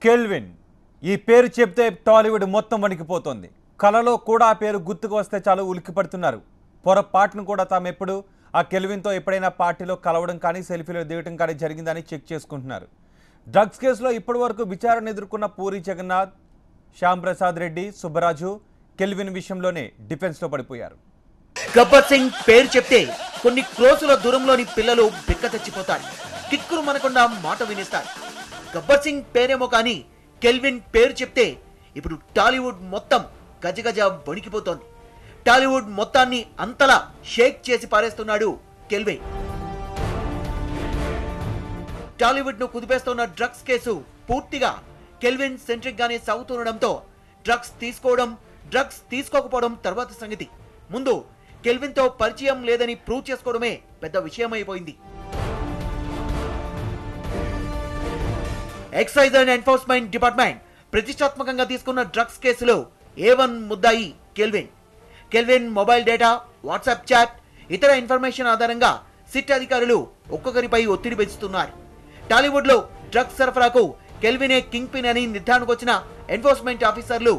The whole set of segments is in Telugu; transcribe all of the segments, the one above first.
కెల్విన్ ఈ పేరు చెప్తే టాలీవుడ్ మొత్తం వణికిపోతోంది. కలలో కూడా ఆ పేరు గుర్తుకు వస్తే చాలు ఉలిక్కిపడుతున్నారు. పొరపాటును కూడా తాము ఎప్పుడు ఆ కెల్విన్తో ఎప్పుడైనా పార్టీలో కలవడం కానీ సెల్ఫీలో దిగడం కానీ జరిగిందని చెక్ చేసుకుంటున్నారు. డ్రగ్స్ కేసులో ఇప్పటివరకు విచారణ ఎదుర్కొన్న పూరి జగన్నాథ్, శ్యామ్ ప్రసాద్ రెడ్డి, సుబ్బరాజు కెల్విన్ విషయంలోనే డిఫెన్స్లో పడిపోయారు. గబ్బర్ సింగ్ పేరు చెప్తే కొన్ని క్రోసుల దూరంలోని పిల్లలు బిక్క తెచ్చిపోతారు. కిక్కురు మనకుండా మాట వినిస్తారు. గబ్బర్ సింగ్ పేరేమో కానీ కెల్విన్ పేరు చెప్తే ఇప్పుడు టాలీవుడ్ మొత్తం గజగజ వణికిపోతోంది. టాలీవుడ్ మొత్తాన్ని అంతలా షేక్ చేసి పారేస్తున్నాడు కెల్విన్. టాలీవుడ్ ను కుదిపేస్తున్న డ్రగ్స్ కేసు పూర్తిగా కెల్విన్ సెంట్రిక్ గానే సాగుతుండడంతో డ్రగ్స్ తీసుకోవడం, డ్రగ్స్ తీసుకోకపోవడం తర్వాత సంగతి. ముందు కెల్విన్ తో పరిచయం లేదని ప్రూవ్ చేసుకోవడమే పెద్ద విషయమైపోయింది. ఎక్సైజ్ అండ్ ఎన్ఫోర్స్మెంట్ డిపార్ట్మెంట్ ప్రతిష్టాత్మకంగా తీసుకున్న డ్రగ్స్ కేసులో A1 ముద్దాయి Kelvin. Kelvin mobile data, WhatsApp chat, ఇతర ఇన్ఫర్మేషన్ ఆధారంగా సిట్ అధికారులు ఒక్కొక్కరిపై ఒత్తిడి పెంచుతున్నారు. టాలీవుడ్ లో డ్రగ్స్ సరఫరాకు కెల్వినే కింగ్ పిన్ అని నిర్ధారణకు వచ్చిన ఎన్ఫోర్స్మెంట్ ఆఫీసర్లు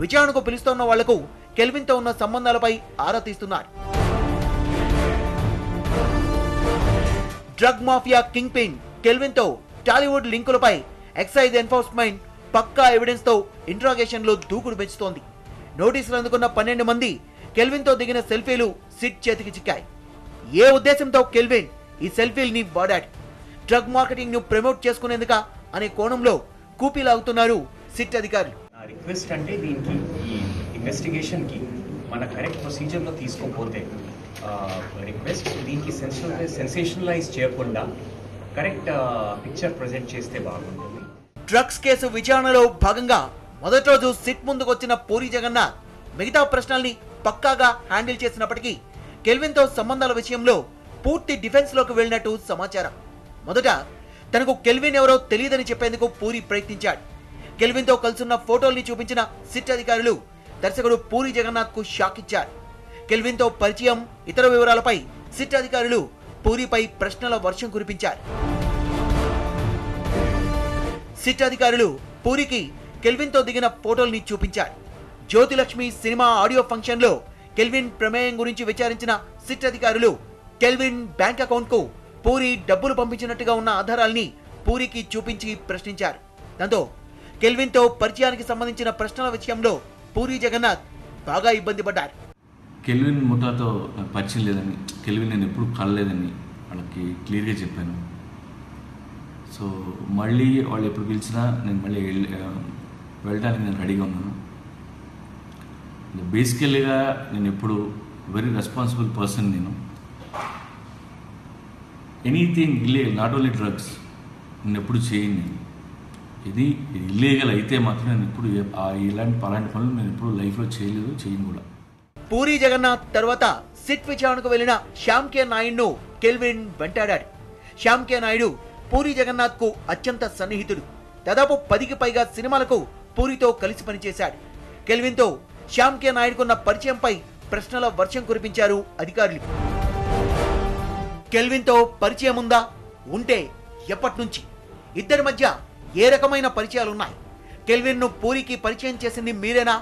విచారణకు పిలుస్తున్న వాళ్లకు కెల్విన్ తో ఉన్న సంబంధాలపై ఆరా తీస్తున్నారు. Drug mafia king pin kelvin తో టాలీవుడ్ లింకులపై ఎక్సైజ్ ఎన్ఫోర్స్మెంట్ పక్కా ఎవిడెన్స్ తో ఇంట్రాగేషన్ లో దూకుడు పెంచుతోంది. నోటీసులు అందుకున్న 12 మంది కెల్విన్ తో దిగిన సెల్ఫీలు సిట్ చేతికి చిక్కాయి. ఏ ఉద్దేశంతో కెల్విన్ ఈ సెల్ఫీల్ని వాడాడు? డ్రగ్ మార్కెటింగ్ ను ప్రమోట్ చేసుకునేందుక అనే కోణంలో కూపీలాగుతున్నారు సిట్ అధికారులు. రిక్వెస్ట్ అంటే దీనికి ఈ ఇన్వెస్టిగేషన్ కి మన కరెక్ట్ ప్రొసీజర్ లో తీసుకోకపోతే రిక్వెస్ట్ దీనికి సెన్సేషనలైజ్ చేయకుండా కరెక్ట్ పిక్చర్ ప్రెజెంట్ చేస్తే బాగుంటుంది. డ్రగ్స్ కేసు విచారణలో భాగంగా మొదటి రోజు సిట్ ముందుకు వచ్చిన పూరి జగన్నాథ్ మిగతా ప్రశ్నల్ని పక్కాగా హ్యాండిల్ చేసినప్పటికీ కెల్విన్ తో సంబంధాల విషయంలో పూర్తి డిఫెన్స్ లోకి వెళ్ళినట్టు సమాచారం. మొదట తనకు కెల్విన్ ఎవరో తెలియదని చెప్పేందుకు పూరి ప్రయత్నించాడు. కెల్విన్ తో కలుసున్న ఫోటోల్ని చూపించిన సిట్ అధికారులు దర్శకుడు పూరి జగన్నాథ్ కు షాక్ ఇచ్చారు. కెల్విన్ తో పరిచయం, ఇతర వివరాలపై సిట్ అధికారులు పూరిపై ప్రశ్నల వర్షం కురిపించారు. సిట్ అధికారులు పూరికి కెల్విన్ తో దిగిన ఫోటోల్ని చూపించారు. జ్యోతిలక్ష్మి సినిమా ఆడియో ఫంక్షన్ లో కెల్విన్ ప్రమేయం గురించి విచారించిన సిట్ అధికారులు కెల్విన్ బ్యాంక్ అకౌంట్ కు పూరి డబ్బులు పంపించినట్టుగా ఉన్న ఆధారాల్ని పూరికి చూపించి ప్రశ్నించారు. దాంతో కెల్విన్ తో పరిచయానికి సంబంధించిన ప్రశ్నల విషయంలో పూరి జగన్నాథ్ బాగా ఇబ్బంది పడ్డారు. కెల్విన్ ముఠాతో నాకు పరిచయం లేదని, కెల్విన్ నేను ఎప్పుడు కలలేదని వాళ్ళకి క్లియర్గా చెప్పాను. సో మళ్ళీ వాళ్ళు ఎప్పుడు పిలిచినా నేను మళ్ళీ వెళ్ళడానికి నేను రెడీగా ఉన్నాను. బేసికల్గా నేను ఎప్పుడు వెరీ రెస్పాన్సిబుల్ పర్సన్. నేను anything illegal, not only drugs, నేను ఎప్పుడు చేయను. ఇది ఇల్లీగల్ అయితే మాత్రం నేను ఎప్పుడు అలాంటి పనులు నేను ఎప్పుడు లైఫ్లో చేయలేదు, చేయను కూడా. పూరి జగన్నాథ్ తర్వాత సిట్ విచారణకు వెళ్లిన శ్యామ్ కే నాయుడును కెల్విన్ వెంటాడాడు. శ్యామ్ కే నాయుడు పూరి జగన్నాథ్ కు అత్యంత సన్నిహితుడు. దాదాపు 10కి పైగా సినిమాలకు పూరితో కలిసి పనిచేశాడు. కెల్విన్ తో శ్యామ్ కే నాయుడుకున్న పరిచయంపై ప్రశ్నల వర్షం కురిపించారు అధికారులు. కెల్విన్ తో పరిచయం ఉందా? ఉంటే ఎప్పటి నుంచి? ఇద్దరి మధ్య ఏ రకమైన పరిచయాలున్నాయి? కెల్విన్ ను పూరికి పరిచయం చేసింది మీరేనా?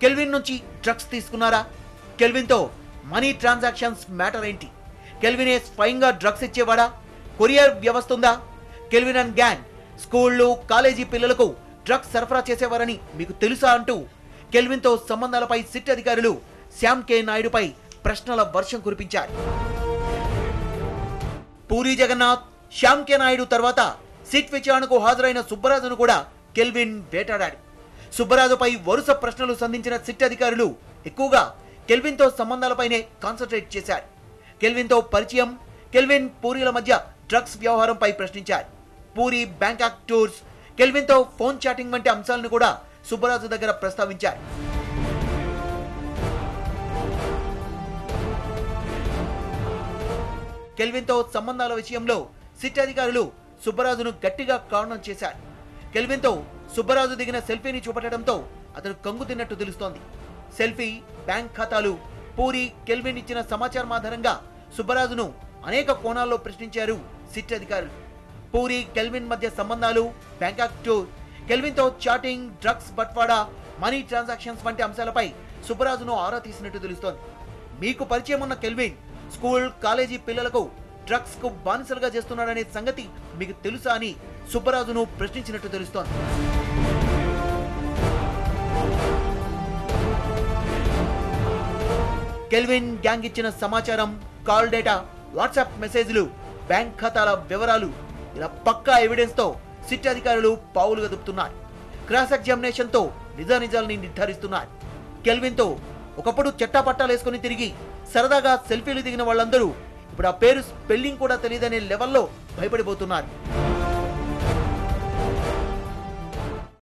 కెల్విన్ నుంచి డ్రగ్స్ తీసుకున్నారా? కెల్విన్ తో మనీ ట్రాన్సాక్షన్స్ మ్యాటర్ ఏంటి? కెల్వినే స్వయంగా డ్రగ్స్ ఇచ్చేవాడా? కొరియర్ వ్యవస్థ ఉందా? Kelvin and gang స్కూళ్లు, college drugs drugs సరఫరా చేసేవారని మీకు తెలుసా అంటూ కెల్విన్ తో సంబంధాలపై సిట్ అధికారులు శ్యామ్ కే నాయుడుపై ప్రశ్నల వర్షం కురిపించారు. పూరి జగన్నాథ్, శ్యామ్ కే నాయుడు తర్వాత సిట్ విచారణకు హాజరైన సుబ్బరాజును కూడా కెల్విన్ వేటాడాడు. సుబ్బరాజుపై వరుస ప్రశ్నలు సంధించిన సిట్ అధికారులు ఎక్కువగా కెల్విన్ తో సంబంధాలపైనే కాన్సన్ట్రేట్ చేశారు. కెల్విన్ తో పరిచయం, కెల్విన్ పూరిల మధ్య డ్రగ్స్ వ్యవహారంపై ప్రశ్నించారు. పూరి బ్యాంకాక్ టూర్స్, కెల్విన్ తో ఫోన్ చాటింగ్ వంటి అంశాలను కూడా సుబ్బరాజు దగ్గర ప్రస్తావించారు. కెల్విన్ తో సంబంధాల విషయంలో సిట్ అధికారులు సుబ్బరాజును గట్టిగా కారణం చేశారు. కెల్విన్ తో సుబ్బరాజు దిగిన సెల్ఫీని చూపట్టడంతో అతను కంగు తిన్నట్టు తెలుస్తోంది. సెల్ఫీ, బ్యాంక్ ఖాతాలు, పూరి, కెల్విన్ ఇచ్చిన సమాచారం ఆధారంగా సుబ్బరాజును అనేక కోణాల్లో ప్రశ్నించారు సిట్ అధికారులు. పూరి, కెల్విన్ మధ్య సంబంధాలు, బ్యాంకాక్ టూర్, కెల్విన్తో చాటింగ్, డ్రగ్స్ బట్వాడా, మనీ ట్రాన్సాక్షన్స్ వంటి అంశాలపై సుబ్బరాజును ఆరా తీసినట్టు తెలుస్తోంది. మీకు పరిచయం ఉన్న కెల్విన్ స్కూల్, కాలేజీ పిల్లలకు డ్రగ్స్ కు బానిసలుగా చేస్తున్నాడనే సంగతి మీకు తెలుసా అని సుబ్బరాజును ప్రశ్నించినట్టు తెలుస్తోంది. కెల్విన్ గ్యాంగ్ ఇచ్చిన సమాచారం, కాల్ డేటా, వాట్సాప్ మెసేజ్లు, బ్యాంక్ ఖాతాల వివరాలు ఇలా పక్కా ఎవిడెన్స్ తో సిట్ అధికారులు పావులు గదుపుతున్నారు. క్రాస్ ఎగ్జామినేషన్ తో నిజానిజాలని నిర్ధారిస్తున్నారు. కెల్విన్ తో ఒకప్పుడు చెట్టాపట్టాలేసుకుని తిరిగి సరదాగా సెల్ఫీలు దిగిన వాళ్ళందరూ ఇప్పుడు ఆ పేరు స్పెల్లింగ్ కూడా తెలియదనే లెవెల్లో భయపడిపోతున్నారు.